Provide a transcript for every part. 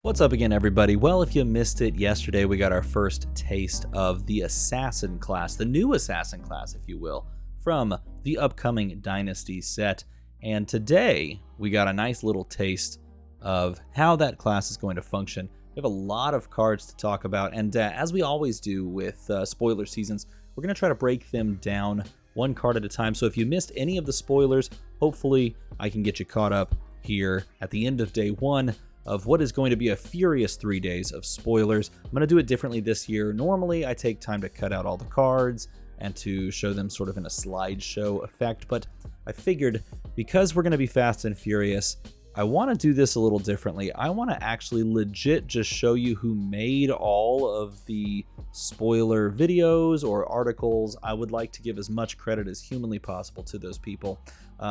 What's up again, everybody? Well, if you missed it, yesterday we got our first taste of the Assassin class, the new Assassin class, if you will, from the upcoming Dynasty set. And today we got a nice little taste of how that class is going to function. We have a lot of cards to talk about, and as we always do with spoiler seasons, we're going to try to break them down one card at a time. So if you missed any of the spoilers, hopefully I can get you caught up here at the end of day one of what is going to be a furious 3 days of spoilers. I'm going to do it differently this year. Normally, I take time to cut out all the cards and to show them sort of in a slideshow effect, but I figured because we're going to be fast and furious, I want to do this a little differently. I want to actually legit just show you who made all of the spoiler videos or articles. I would like to give as much credit as humanly possible to those people.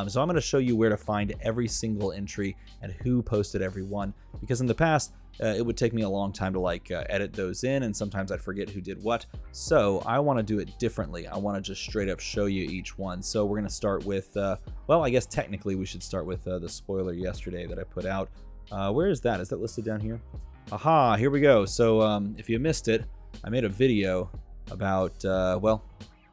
So I'm going to show you where to find every single entry and who posted every one, because in the past it would take me a long time to edit those in, and sometimes I'd forget who did what. So I want to do it differently. I want to just straight up show you each one. So we're going to start with, well, I guess technically we should start with the spoiler yesterday that I put out. Where is that? Is that listed down here? Aha, here we go. So if you missed it, I made a video about, well,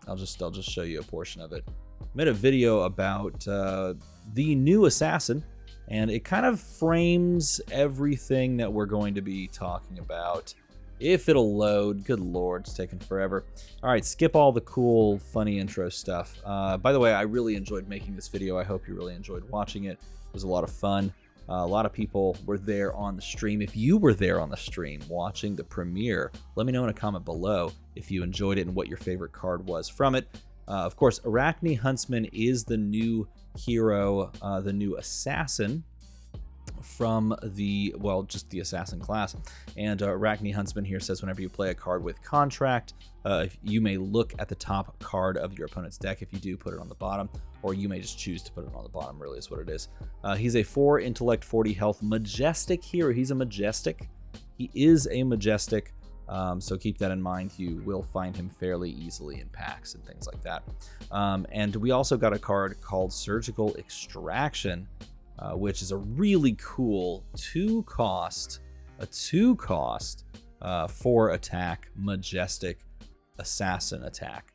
I'll just show you a portion of it. I made a video about the new Assassin, and it kind of frames everything that we're going to be talking about. If it'll load, good lord, it's taking forever. All right, skip all the cool, funny intro stuff. By the way, I really enjoyed making this video. I hope you really enjoyed watching it. It was a lot of fun. A lot of people were there on the stream. If you were there on the stream watching the premiere, let me know in a comment below if you enjoyed it and what your favorite card was from it. Of course, Arachne Huntsman is the new hero, the new assassin from the, well, just the assassin class. And Arachne Huntsman here says whenever you play a card with contract, you may look at the top card of your opponent's deck. If you do, put it on the bottom, or you may just choose to put it on the bottom, really is what it is. He's a 4 intellect, 40 health Majestic hero. He's a Majestic. He is a Majestic. So keep that in mind. You will find him fairly easily in packs and things like that. And we also got a card called Surgical Extraction, which is a really cool 2-cost, 4 attack Majestic Assassin attack,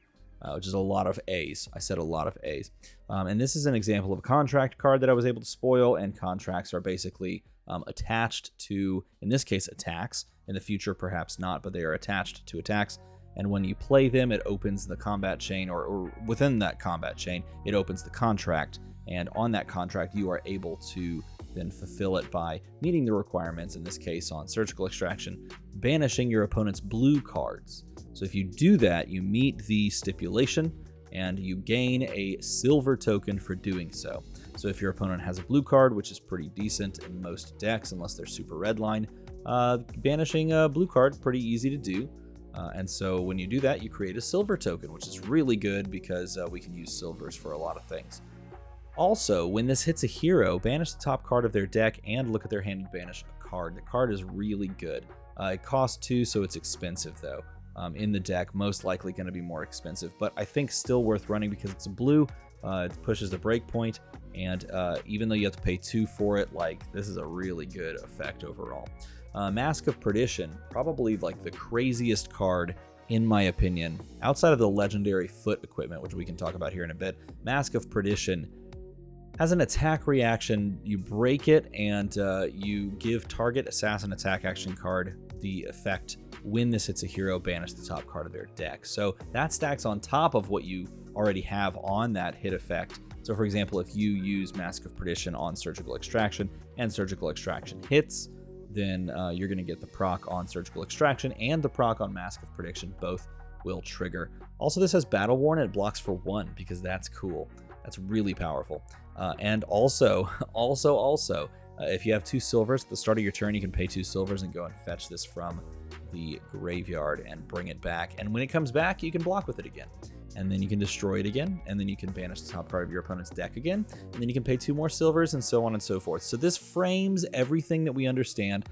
which is a lot of A's. I said a lot of A's. And this is an example of a contract card that I was able to spoil, and contracts are basically attached to, in this case, attacks. In the future, perhaps not, but they are attached to attacks. And when you play them, it opens the combat chain, or within that combat chain, it opens the contract. And on that contract, you are able to then fulfill it by meeting the requirements, in this case on Surgical Extraction, banishing your opponent's blue cards. So if you do that, you meet the stipulation, and you gain a silver token for doing so. So if your opponent has a blue card, which is pretty decent in most decks, unless they're super redline, banishing a blue card, pretty easy to do. And so when you do that, you create a silver token, which is really good because we can use silvers for a lot of things. Also, when this hits a hero, banish the top card of their deck and look at their hand and banish a card. The card is really good. It costs 2, so it's expensive though. In the deck, most likely going to be more expensive, but I think still worth running because it's a blue. It pushes the break point, and even though you have to pay 2 for it, this is a really good effect overall. Mask of Perdition, probably like the craziest card in my opinion, outside of the legendary foot equipment, which we can talk about here in a bit. Mask of Perdition has an attack reaction. You break it, and you give target assassin attack action card the effect when this hits a hero, banish the top card of their deck. So that stacks on top of what you already have on that hit effect. So for example, if you use Mask of Perdition on Surgical Extraction and Surgical Extraction hits, then you're going to get the proc on Surgical Extraction and the proc on Mask of Prediction. Both will trigger. Also, this has Battle Worn, and it blocks for 1 because that's cool. That's really powerful. And also, if you have 2 silvers at the start of your turn, you can pay 2 silvers and go and fetch this from the graveyard and bring it back. And when it comes back, you can block with it again. And then you can destroy it again, and then you can banish the top card of your opponent's deck again, and then you can pay 2 more silvers, and so on and so forth. So this frames everything that we understand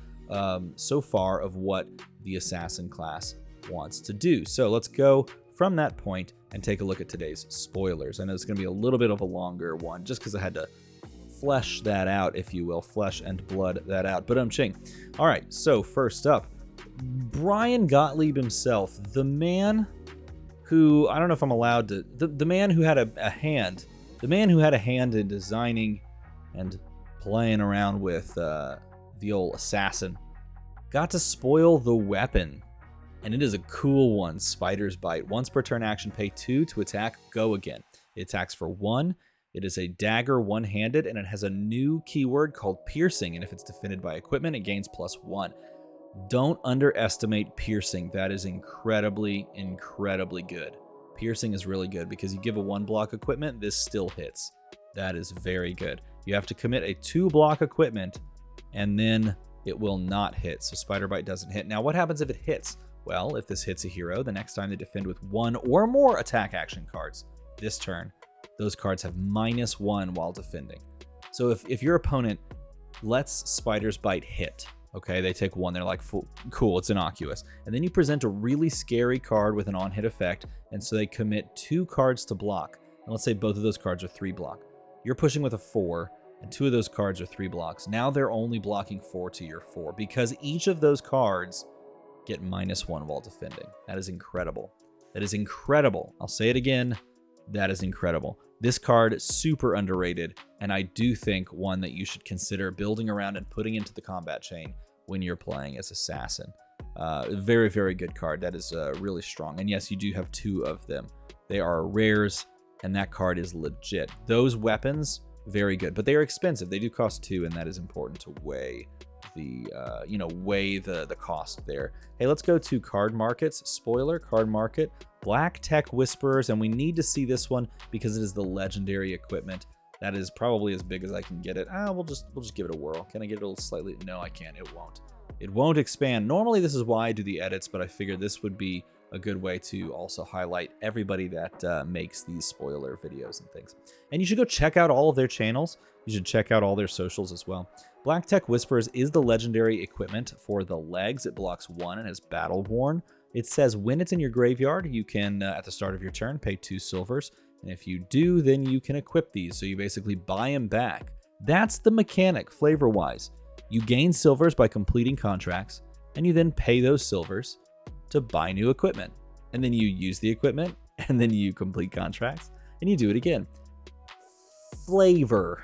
so far of what the Assassin class wants to do. So let's go from that point and take a look at today's spoilers. I know it's going to be a little bit of a longer one, just because I had to flesh that out, if you will. Flesh and blood that out. But ching. All right, so first up, Brian Gottlieb himself, the man who, I don't know if I'm allowed to, the man who had a hand, the man who had a hand in designing and playing around with the old assassin, got to spoil the weapon. And it is a cool one, Spider's Bite. Once per turn action, pay 2 to attack, go again. It attacks for 1. It is a dagger one-handed, and it has a new keyword called piercing. And if it's defended by equipment, it gains +1. Don't underestimate piercing. That is incredibly, incredibly good. Piercing is really good because you give a 1-block equipment, this still hits. That is very good. You have to commit a 2-block equipment, and then it will not hit. So Spider Bite doesn't hit. Now, what happens if it hits? Well, if this hits a hero, the next time they defend with 1 or more attack action cards this turn, those cards have -1 while defending. So if your opponent lets Spider's Bite hit, okay, they take 1, they're like, cool, it's innocuous. And then you present a really scary card with an on-hit effect, and so they commit 2 cards to block. And let's say both of those cards are 3 block. You're pushing with a 4, and 2 of those cards are 3 blocks. Now they're only blocking 4 to your 4, because each of those cards get -1 while defending. That is incredible. That is incredible. I'll say it again. That is incredible. This card is super underrated, and I do think one that you should consider building around and putting into the combat chain when you're playing as Assassin. Very, very good card. That is really strong. And yes, you do have 2 of them. They are rares, and that card is legit. Those weapons, very good, but they are expensive. They do cost 2, and that is important to weigh the cost there. Hey, let's go to card markets. Spoiler, card market, Black Tech Whisperers, and we need to see this one because it is the legendary equipment. That is probably as big as I can get it. We'll just give it a whirl. Can I get it a little slightly? No, I can't. It won't. It won't expand. Normally, this is why I do the edits, but I figured this would be a good way to also highlight everybody that makes these spoiler videos and things. And you should go check out all of their channels. You should check out all their socials as well. Black Tech Whisperers is the legendary equipment for the legs. It blocks 1 and is battle worn. It says when it's in your graveyard, you can, at the start of your turn, pay 2 silvers. And if you do, then you can equip these. So you basically buy them back. That's the mechanic, flavor-wise. You gain silvers by completing contracts, and you then pay those silvers to buy new equipment. And then you use the equipment, and then you complete contracts, and you do it again. Flavor.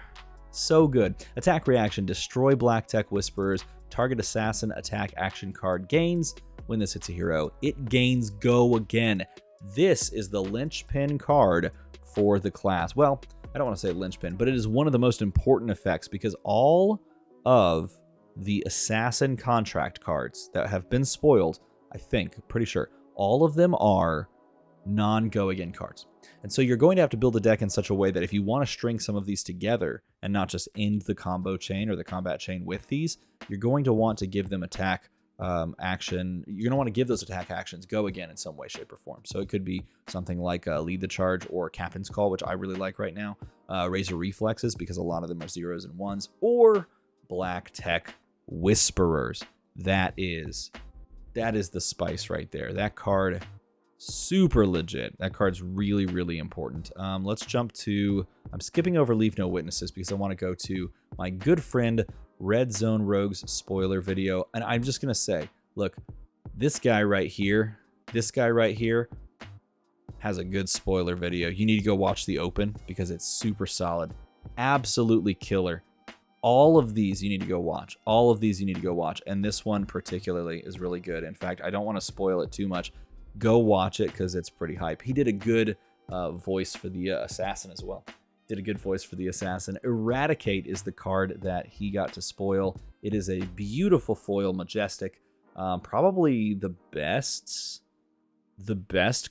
So good. Attack reaction. Destroy Black Tech Whisperers. Target assassin attack action card gains. When this hits a hero, it gains go again. This is the linchpin card for the class. Well, I don't want to say linchpin, but it is one of the most important effects because all of the assassin contract cards that have been spoiled, I think, pretty sure, all of them are non-go again cards. And so you're going to have to build a deck in such a way that if you want to string some of these together and not just end the combo chain or the combat chain with these, you're going to want to give them attack action. You're going to want to give those attack actions go again in some way, shape, or form. So it could be something like Lead the Charge or Captain's Call, which I really like right now. Razor Reflexes, because a lot of them are 0s and 1s, or Black Tech Whisperers. That is the spice right there. That card, super legit. That card's really, really important. Let's jump to, I'm skipping over Leave No Witnesses because I want to go to my good friend Red Zone Rogue's spoiler video. And I'm just going to say, look, this guy right here has a good spoiler video. You need to go watch the open because it's super solid. Absolutely killer. All of these you need to go watch. All of these you need to go watch. And this one particularly is really good. In fact, I don't want to spoil it too much. Go watch it because it's pretty hype. He did a good voice for the assassin as well. Did a good voice for the assassin. Eradicate is the card that he got to spoil. It is a beautiful foil Majestic. Probably the best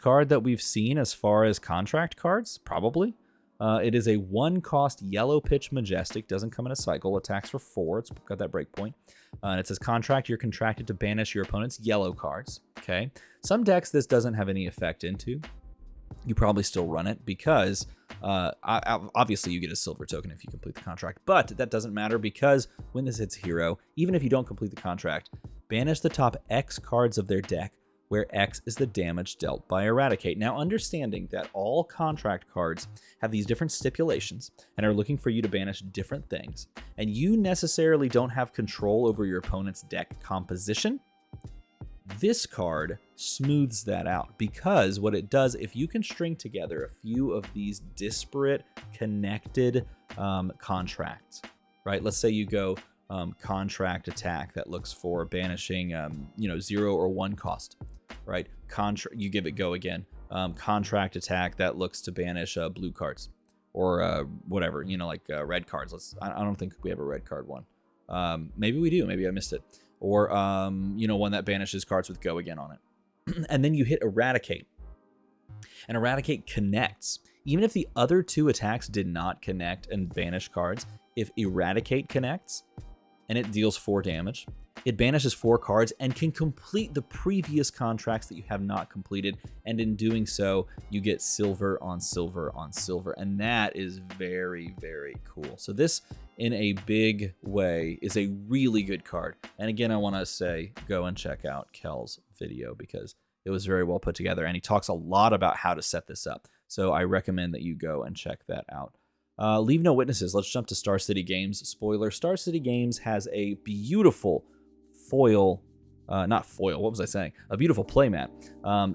card that we've seen as far as contract cards, probably. It is a 1-cost yellow pitch Majestic. Doesn't come in a cycle. Attacks for 4. It's got that breakpoint. And it says contract. You're contracted to banish your opponent's yellow cards. Okay. Some decks this doesn't have any effect into. You probably still run it because obviously you get a silver token if you complete the contract. But that doesn't matter because when this hits hero, even if you don't complete the contract, banish the top X cards of their deck where X is the damage dealt by Eradicate. Now, understanding that all contract cards have these different stipulations and are looking for you to banish different things, and you necessarily don't have control over your opponent's deck composition, this card smooths that out, because what it does, if you can string together a few of these disparate, connected contracts, right? Let's say you go contract attack that looks for banishing, 0 or 1 cost, right? You give it go again. Contract attack that looks to banish blue cards or whatever, red cards. I don't think we have a red card one. Maybe we do. Maybe I missed it. Or, one that banishes cards with go again on it. And then you hit Eradicate. And Eradicate connects. Even if the other 2 attacks did not connect and banish cards, if Eradicate connects and it deals 4 damage, it banishes 4 cards and can complete the previous contracts that you have not completed. And in doing so, you get silver on silver on silver. And that is very, very cool. So this, in a big way, is a really good card. And again, I want to say, go and check out Kel's video because it was very well put together. And he talks a lot about how to set this up. So I recommend that you go and check that out. Leave no witnesses. Let's jump to Star City Games. Spoiler, Star City Games has a beautiful foil, not foil, what was I saying? A beautiful playmat.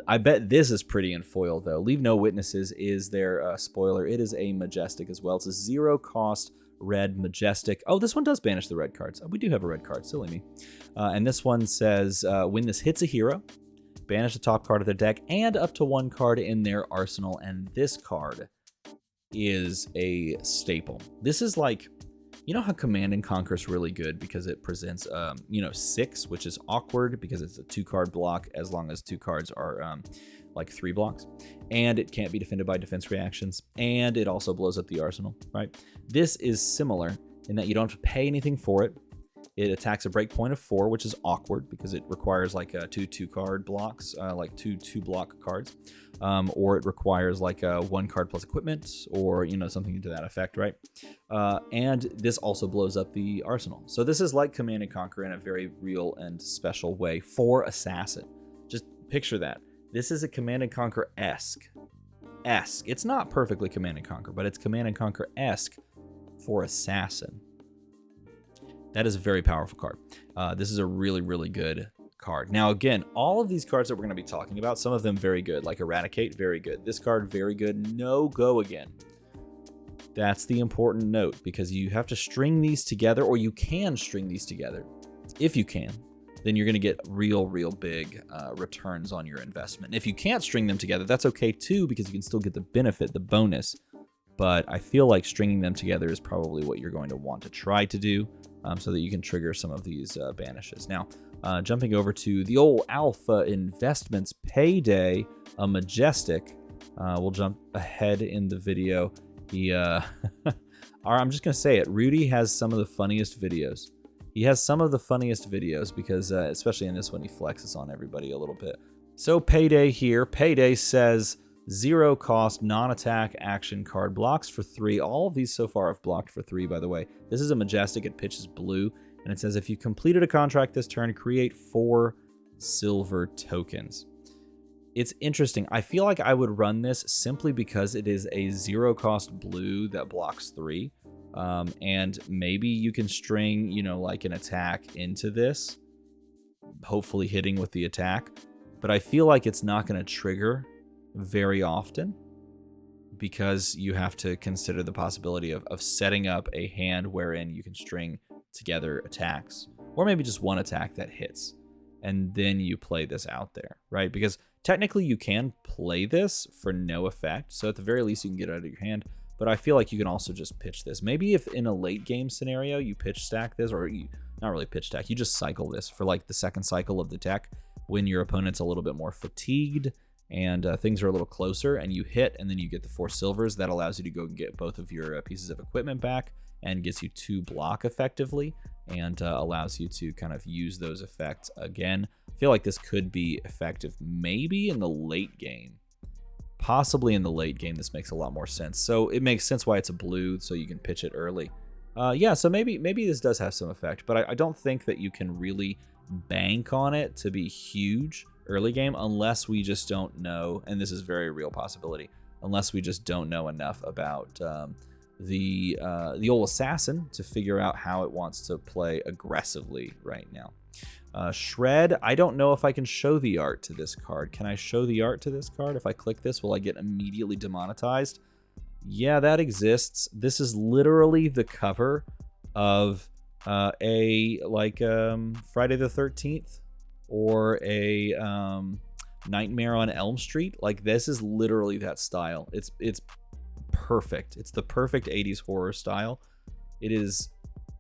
I bet this is pretty in foil, though. Leave no witnesses is their spoiler. It is a Majestic as well. It's a 0 cost red Majestic. Oh, this one does banish the red cards. We do have a red card, silly me. And this one says, when this hits a hero, banish the top card of their deck and up to 1 card in their arsenal. And this card is a staple. This is like, you know how Command and Conquer is really good because it presents, 6, which is awkward because it's a 2-card block as long as 2 cards are like 3 blocks, and it can't be defended by defense reactions, and it also blows up the arsenal, right? This is similar in that you don't have to pay anything for it. It attacks a breakpoint of 4, which is awkward because it requires like 2 2-card blocks, like 2 2-block cards, or it requires like 1 card plus equipment, or something to that effect, right? And this also blows up the arsenal. So this is like Command and Conquer in a very real and special way for Assassin. Just picture that. This is a Command and Conquer-esque. It's not perfectly Command and Conquer, but it's Command and Conquer-esque for Assassin. That is a very powerful card. This is a really, really good card. Now, again, all of these cards that we're going to be talking about, some of them very good, like Eradicate, very good. This card, very good. No go again. That's the important note, because you have to string these together, or you can string these together. If you can, then you're going to get real big returns on your investment. And if you can't string them together, that's okay too, because you can still get the benefit, the bonus. But I feel like stringing them together is probably what you're going to want to try to do, so that you can trigger some of these banishes. Now, jumping over to the old Alpha Investments Payday, a Majestic. We'll jump ahead in the video. I'm just going to say it. Rudy has some of the funniest videos. He has some of the funniest videos because, especially in this one, he flexes on everybody a little bit. So Payday here. Payday says 0 cost non-attack action card blocks for 3. All of these so far have blocked for 3, by the way. This is a Majestic. It pitches blue. And it says if you completed a contract this turn, create 4 silver tokens. It's interesting. I feel like I would run this simply because it is a 0 cost blue that blocks 3. And maybe you can string, like an attack into this, hopefully hitting with the attack. But I feel like it's not going to trigger very often because you have to consider the possibility of setting up a hand wherein you can string together attacks, or maybe just one attack that hits, and then you play this out there, right? Because technically you can play this for no effect, so at the very least you can get it out of your hand. But I feel like you can also just pitch this. Maybe if in a late game scenario you pitch stack this, or you not really pitch stack, you just cycle this for like the second cycle of the deck when your opponent's a little bit more fatigued and things are a little closer, and you hit, and then you get the 4 silvers. That allows you to go and get both of your pieces of equipment back and gets you 2 block effectively, and allows you to kind of use those effects again. I feel like this could be effective maybe in the late game. Possibly in the late game, this makes a lot more sense. So it makes sense why it's a blue, so you can pitch it early. Yeah, so maybe this does have some effect, but I don't think that you can really bank on it to be huge early game, unless we just don't know, and this is a very real possibility, unless we just don't know enough about the old assassin to figure out how it wants to play aggressively right now. Shred, I don't know if I can show the art to this card. Can I show the art to this card? If I click this, will I get immediately demonetized? Yeah, that exists. This is literally the cover of Friday the 13th or a Nightmare on Elm Street. Like, this is literally that style. It's perfect. It's the perfect 80s horror style. It is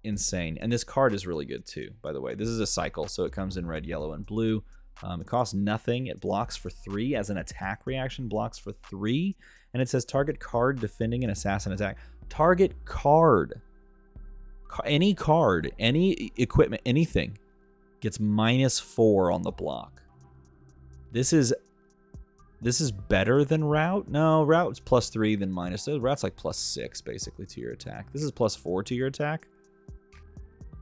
insane. And this card is really good too, by the way. This is a cycle, so it comes in red, yellow, and blue. It costs nothing. It blocks for 3 as an attack reaction, blocks for 3. And it says target card defending an assassin attack. Target card. Any card, any equipment, anything gets -4 on the block. This is better than Route. No, Route's +3 than minus. Route's like +6 basically to your attack. This is +4 to your attack.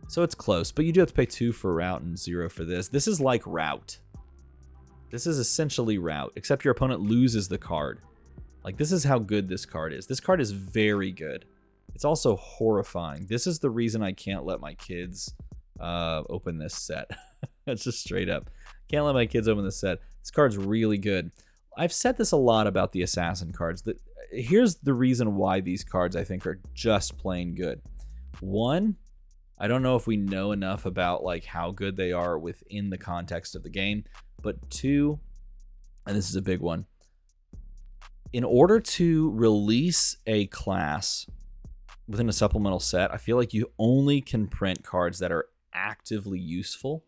So it's close, but you do have to pay 2 for Route and 0 for this. This is like Route. This is essentially Route, except your opponent loses the card. Like, this is how good this card is. This card is very good. It's also horrifying. This is the reason I can't let my kids open this set. That's just straight up. Can't let my kids open this set. This card's really good. I've said this a lot about the Assassin cards. Here's the reason why these cards, I think, are just plain good. One, I don't know if we know enough about like how good they are within the context of the game. But 2, and this is a big one, in order to release a class within a supplemental set, I feel like you only can print cards that are actively useful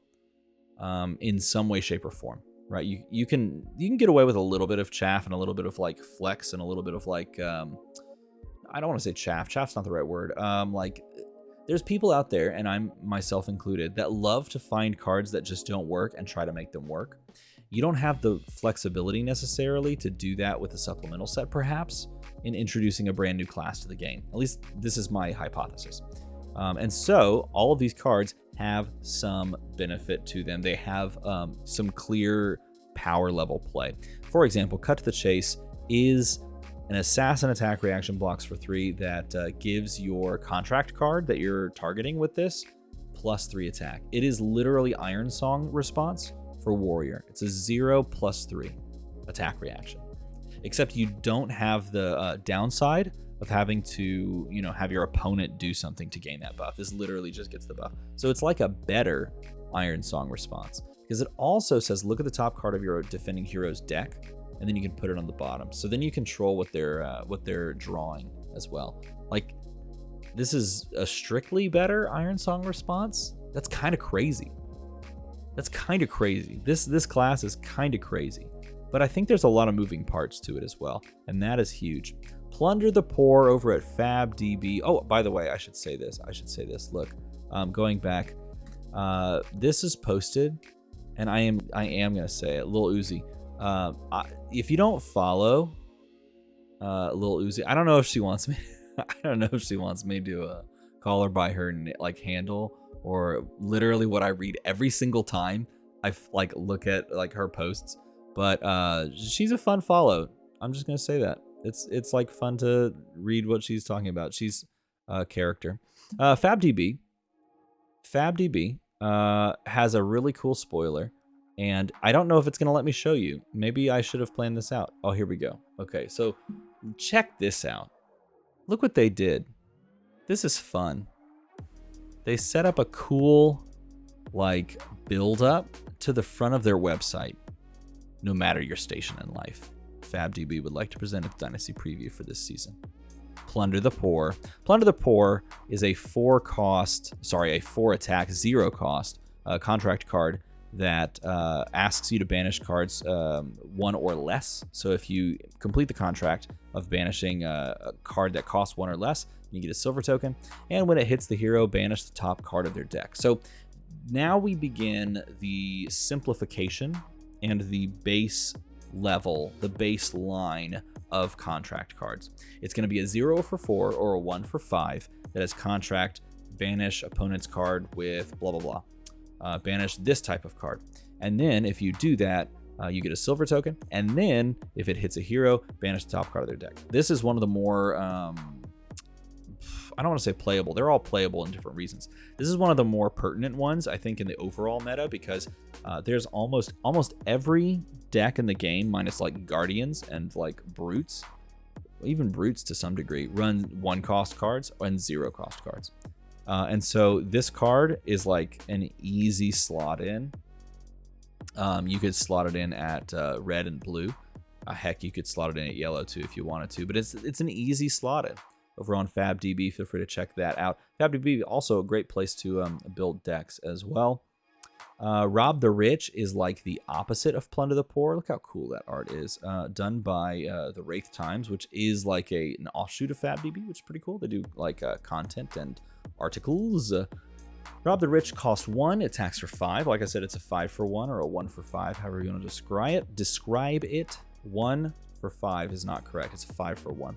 in some way, shape, or form, right? You can get away with a little bit of chaff and a little bit of like flex and a little bit of like I don't want to say chaff. Chaff's not the right word. Like, there's people out there, and I'm myself included, that love to find cards that just don't work and try to make them work. You don't have the flexibility necessarily to do that with a supplemental set, perhaps, in introducing a brand new class to the game. At least this is my hypothesis. And so all of these cards have some benefit to them. They have some clear power level play. For example, Cut to the Chase is an assassin attack reaction, blocks for 3, that gives your contract card that you're targeting with this +3 attack. It is literally Iron Song response for warrior. It's a 0 +3 attack reaction. Except you don't have the downside of having to, have your opponent do something to gain that buff. This literally just gets the buff. So it's like a better Iron Song response, because it also says, look at the top card of your defending hero's deck, and then you can put it on the bottom. So then you control what they're drawing as well. Like, this is a strictly better Iron Song response. That's kind of crazy. That's kind of crazy. This class is kind of crazy. But I think there's a lot of moving parts to it as well, and that is huge. Plunder the Poor over at FabDB. Oh, by the way, I should say this. Look, going back, this is posted, and I am gonna say it. Lil Uzi. If you don't follow Lil Uzi, I don't know if she wants me. I don't know if she wants me to call her by her like handle, or literally what I read every single time I like look at like her posts. But she's a fun follow. I'm just gonna say that it's like fun to read what she's talking about. She's a character. FabDB has a really cool spoiler. And I don't know if it's going to let me show you. Maybe I should have planned this out. Oh, here we go. Okay, so check this out. Look what they did. This is fun. They set up a cool, like, build-up to the front of their website. No matter your station in life, FabDB would like to present its Dynasty preview for this season. Plunder the Poor. Plunder the Poor is a 4 attack, 0 cost contract card that asks you to banish cards 1 or less. So if you complete the contract of banishing a card that costs 1 or less, you get a silver token. And when it hits the hero, banish the top card of their deck. So now we begin the simplification and the base level, the baseline of contract cards. It's going to be a 0 for 4 or a 1 for 5 that is contract, banish opponent's card with blah, blah, blah. Banish this type of card. And then if you do that, You get a silver token, and then if it hits a hero, banish the top card of their deck. This is one of the more, I don't want to say playable. They're all playable in different reasons. This is one of the more pertinent ones, I think, in the overall meta, because there's almost every deck in the game, minus like Guardians and like Brutes, even Brutes to some degree, run 1-cost cards and 0-cost cards. And so this card is like an easy slot in. You could slot it in at red and blue. Heck, you could slot it in at yellow too if you wanted to, but it's an easy slot in. Over on FabDB, feel free to check that out. FabDB also a great place to build decks as well. Rob the Rich is like the opposite of Plunder the Poor. Look how cool that art is. Done by the Wraith Times, which is like an offshoot of FabDB, which is pretty cool. They do like content and articles. Rob the Rich costs 1, attacks for 5. Like I said, it's a 5 for 1 or a 1 for 5, however you want to describe it. 1 for 5 is not correct. It's a 5 for 1.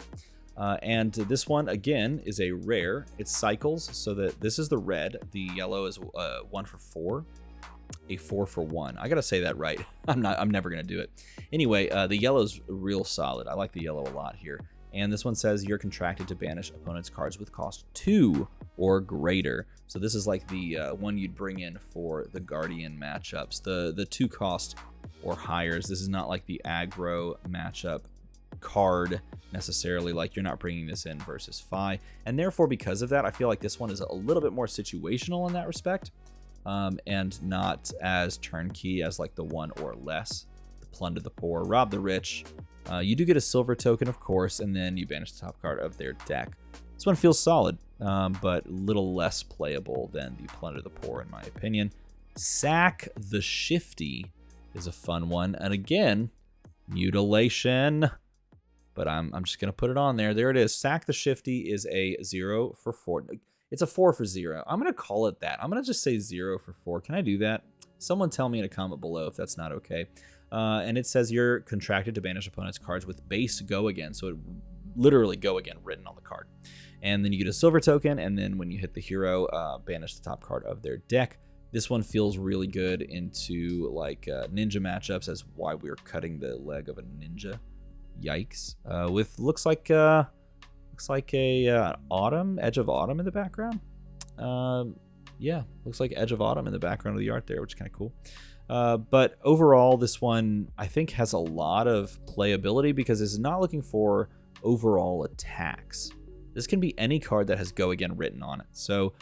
And this one, again, is a rare. It cycles, so that this is the red. The yellow is 1 for 4. A 4 for 1. I gotta say that right. I'm never gonna do it. Anyway, the yellow's real solid. I like the yellow a lot here. And this one says you're contracted to banish opponent's cards with cost 2 or greater. So this is like the one you'd bring in for the Guardian matchups. The 2 cost or highers. This is not like the aggro matchup card necessarily, like you're not bringing this in versus Fi. And therefore, because of that, I feel like this one is a little bit more situational in that respect. And not as turnkey as like the 1 or less. The Plunder the Poor, Rob the Rich. You do get a silver token, of course, and then you banish the top card of their deck. This one feels solid, but a little less playable than the Plunder the Poor, in my opinion. Sack the Shifty is a fun one. And again, mutilation. But I'm just going to put it on there. There it is. Sack the Shifty is a 0 for 4. It's a 4 for 0. I'm going to call it that. I'm going to just say 0 for 4. Can I do that? Someone tell me in a comment below if that's not okay. And it says you're contracted to banish opponent's cards with base go again. So it literally go again written on the card. And then you get a silver token. And then when you hit the hero, banish the top card of their deck. This one feels really good into like ninja matchups, as why we're cutting the leg of a ninja. Yikes. With looks like a autumn, edge of autumn in the background. Yeah, looks like edge of autumn in the background of the art there, which is kind of cool. But overall, this one I think has a lot of playability because it's not looking for overall attacks. This can be any card that has go again written on it. So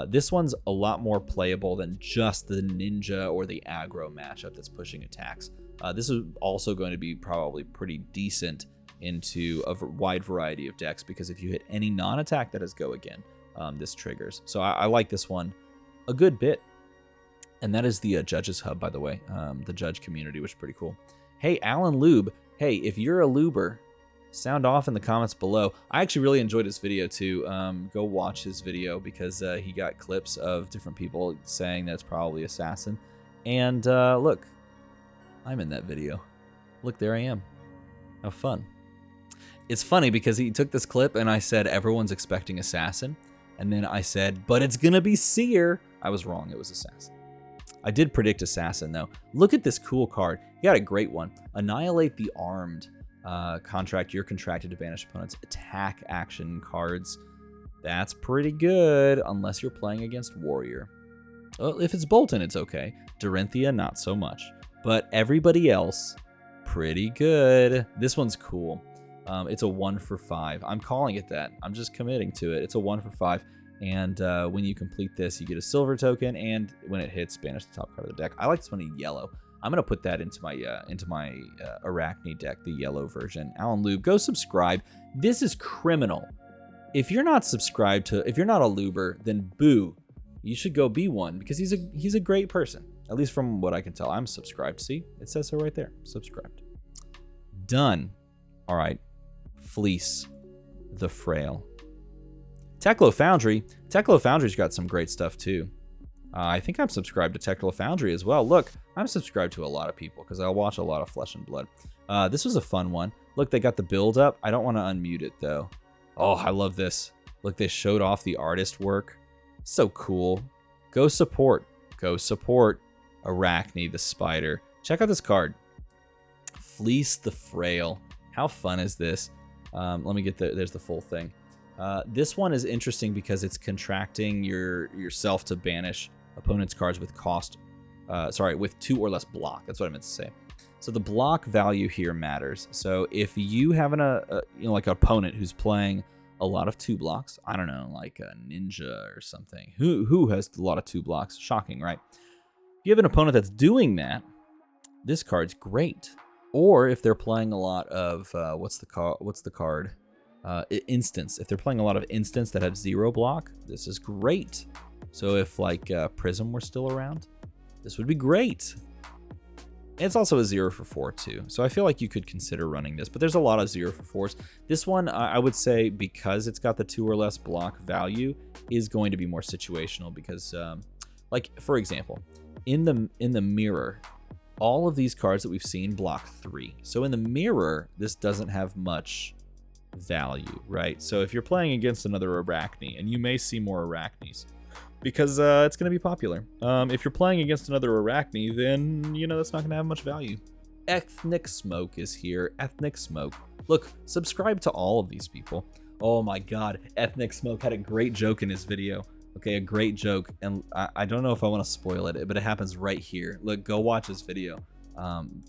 this one's a lot more playable than just the ninja or the aggro matchup that's pushing attacks. This is also going to be probably pretty decent into a wide variety of decks, because if you hit any non-attack that has go again, this triggers. So I like this one a good bit. And that is the Judges Hub, by the way, the judge community, which is pretty cool. Hey, Alan Lube. Hey, if you're a Luber, sound off in the comments below. I actually really enjoyed his video too. Go watch his video, because he got clips of different people saying that it's probably Assassin. And look, I'm in that video. Look, there I am. How fun. It's funny because he took this clip and I said, everyone's expecting Assassin. And then I said, but it's going to be Seer. I was wrong. It was Assassin. I did predict Assassin, though. Look at this cool card. You got a great one. Annihilate the Armed. Contract. You're contracted to banish opponent's attack action cards. That's pretty good, unless you're playing against Warrior. Well, if it's Bolton, it's okay. Dorinthia, not so much. But everybody else, pretty good. This one's cool. It's a 1 for 5. I'm calling it that. I'm just committing to it. It's a 1 for 5. And when you complete this, you get a silver token. And when it hits, banish the top card of the deck. I like this one in yellow. I'm gonna put that into my Arachne deck, the yellow version. Alan Lube, go subscribe. This is criminal. If you're not subscribed to, if you're not a Luber, then boo. You should go be one, because he's a great person. At least from what I can tell. I'm subscribed. See, it says so right there. Subscribed. Done. All right. Fleece the Frail. Teklo Foundry. Teklo Foundry's got some great stuff too. I think I'm subscribed to Teklo Foundry as well. Look, I'm subscribed to a lot of people because I watch a lot of Flesh and Blood. This was a fun one. Look, they got the build up. I don't want to unmute it though. Oh, I love this. Look, they showed off the artist work. So cool. Go support. Go support Arachne the Spider. Check out this card. Fleece the Frail. How fun is this? Let me get there's the full thing. This one is interesting because it's contracting yourself to banish opponent's cards with cost. With 2 or less block. That's what I meant to say. So the block value here matters. So if you have like an opponent who's playing a lot of 2 blocks, I don't know, like a ninja or something. Who has a lot of 2 blocks? Shocking, right? If you have an opponent that's doing that, this card's great. Or if they're playing a lot of what's the card? Instants. If they're playing a lot of instants that have 0 block, this is great. So if like Prism were still around, this would be great. It's also a 0 for 4 too, so I feel like you could consider running this, but there's a lot of 0 for 4s. This one, I would say, because it's got the 2 or less block value, is going to be more situational because, like, for example, in the mirror, all of these cards that we've seen block 3. So in the mirror, this doesn't have much value, right? So if you're playing against another Arachne, and you may see more Arachnes, because it's going to be popular. If you're playing against another Arachne, then, you know, that's not going to have much value. Ethnic Smoke is here. Ethnic Smoke. Look, subscribe to all of these people. Oh my god, Ethnic Smoke had a great joke in his video. Okay, a great joke, and I don't know if I want to spoil it, but it happens right here. Look, go watch his video.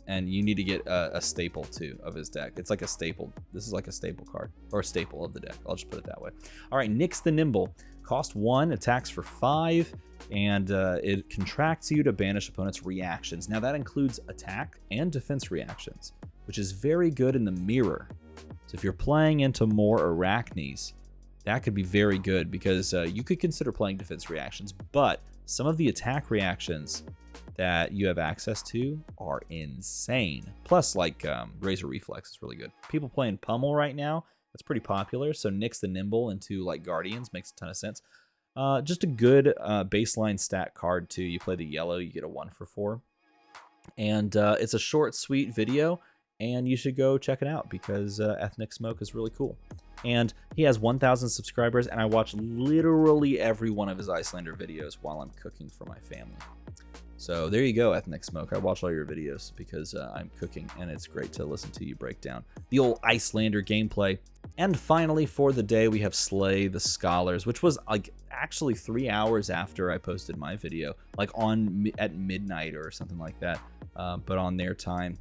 And you need to get a staple too of his deck. It's like a staple. This is like a staple card, or a staple of the deck. I'll just put it that way. All right, Nyx the Nimble. Cost 1, attacks for 5, and it contracts you to banish opponent's reactions. Now that includes attack and defense reactions, which is very good in the mirror. So if you're playing into more Arachnes, that could be very good because you could consider playing defense reactions, but some of the attack reactions that you have access to are insane. Plus, like, Razor Reflex is really good. People playing Pummel right now, that's pretty popular, so Nyx the Nimble into, like, Guardians makes a ton of sense. Just a good baseline stat card, too. You play the yellow, you get a 1 for 4. And it's a short, sweet video, and you should go check it out because Ethnic Smoke is really cool. And he has 1,000 subscribers, and I watch literally every one of his Icelander videos while I'm cooking for my family. So there you go, Ethnic Smoke. I watch all your videos because I'm cooking, and it's great to listen to you break down the old Icelander gameplay. And finally, for the day, we have Slay the Scholars, which was like actually 3 hours after I posted my video, like at midnight or something like that. But on their time,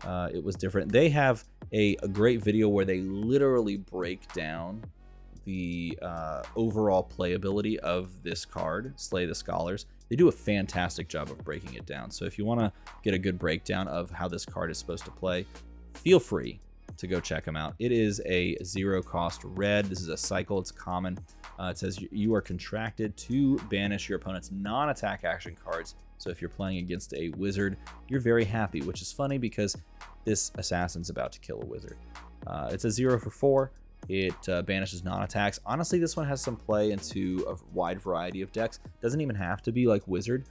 it was different. They have a great video where they literally break down the overall playability of this card, Slay the Scholars. They do a fantastic job of breaking it down. So if you want to get a good breakdown of how this card is supposed to play, feel free to go check them out. It is a 0-cost red. This is a cycle. It's common. It says you are contracted to banish your opponent's non-attack action cards. So if you're playing against a wizard, you're very happy, which is funny because this assassin's about to kill a wizard. It's a 0 for 4. It banishes non-attacks. Honestly, this one has some play into a wide variety of decks. Doesn't even have to be like Wizard,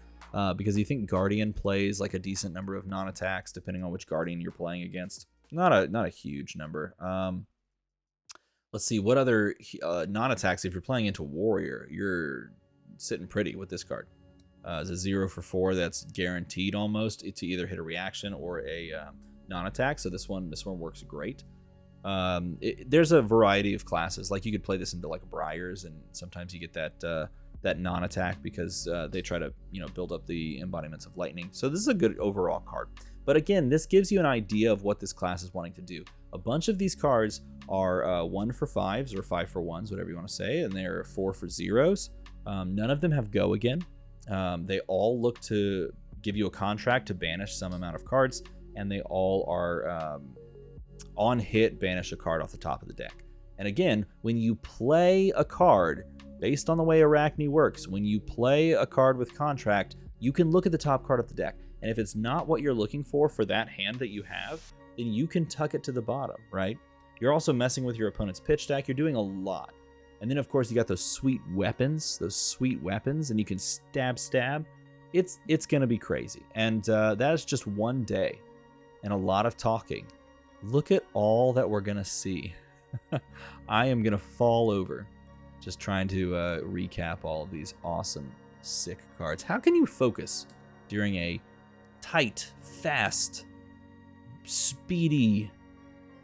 because you think Guardian plays like a decent number of non-attacks, depending on which Guardian you're playing against. Not a huge number. Let's see, what other non-attacks, if you're playing into Warrior, you're sitting pretty with this card. It's a 0 for 4 that's guaranteed almost to either hit a reaction or a non-attack, so this one works great. There's a variety of classes. Like you could play this into like Briars, and sometimes you get that non-attack because they try to build up the embodiments of lightning. So this is a good overall card. But again, this gives you an idea of what this class is wanting to do. A bunch of these cards are 1 for 5s or 5 for 1s, whatever you want to say, and they're 4 for 0s. None of them have go again. They all look to give you a contract to banish some amount of cards, and they all are on hit, banish a card off the top of the deck. And again, when you play a card, based on the way Arachne works, when you play a card with contract, you can look at the top card of the deck. And if it's not what you're looking for that hand that you have, then you can tuck it to the bottom, right? You're also messing with your opponent's pitch deck. You're doing a lot. And then, of course, you got those sweet weapons, and you can stab. It's going to be crazy. And that is just one day and a lot of talking. Look at all that we're going to see. I am going to fall over just trying to recap all of these awesome, sick cards. How can you focus during a tight, fast, speedy,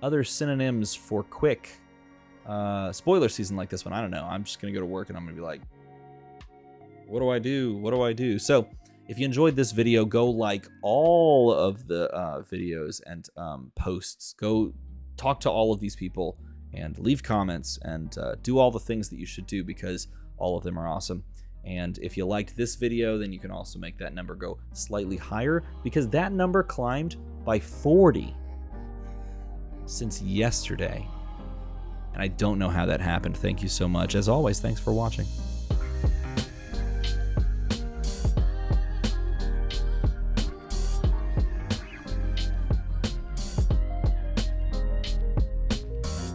other synonyms for quick spoiler season like this one. I don't know. I'm just going to go to work and I'm going to be like, what do I do? What do I do? So if you enjoyed this video, go like all of the videos and posts. Go talk to all of these people and leave comments and do all the things that you should do, because all of them are awesome. And if you liked this video, then you can also make that number go slightly higher, because that number climbed by 40 since yesterday. And I don't know how that happened. Thank you so much. As always, thanks for watching.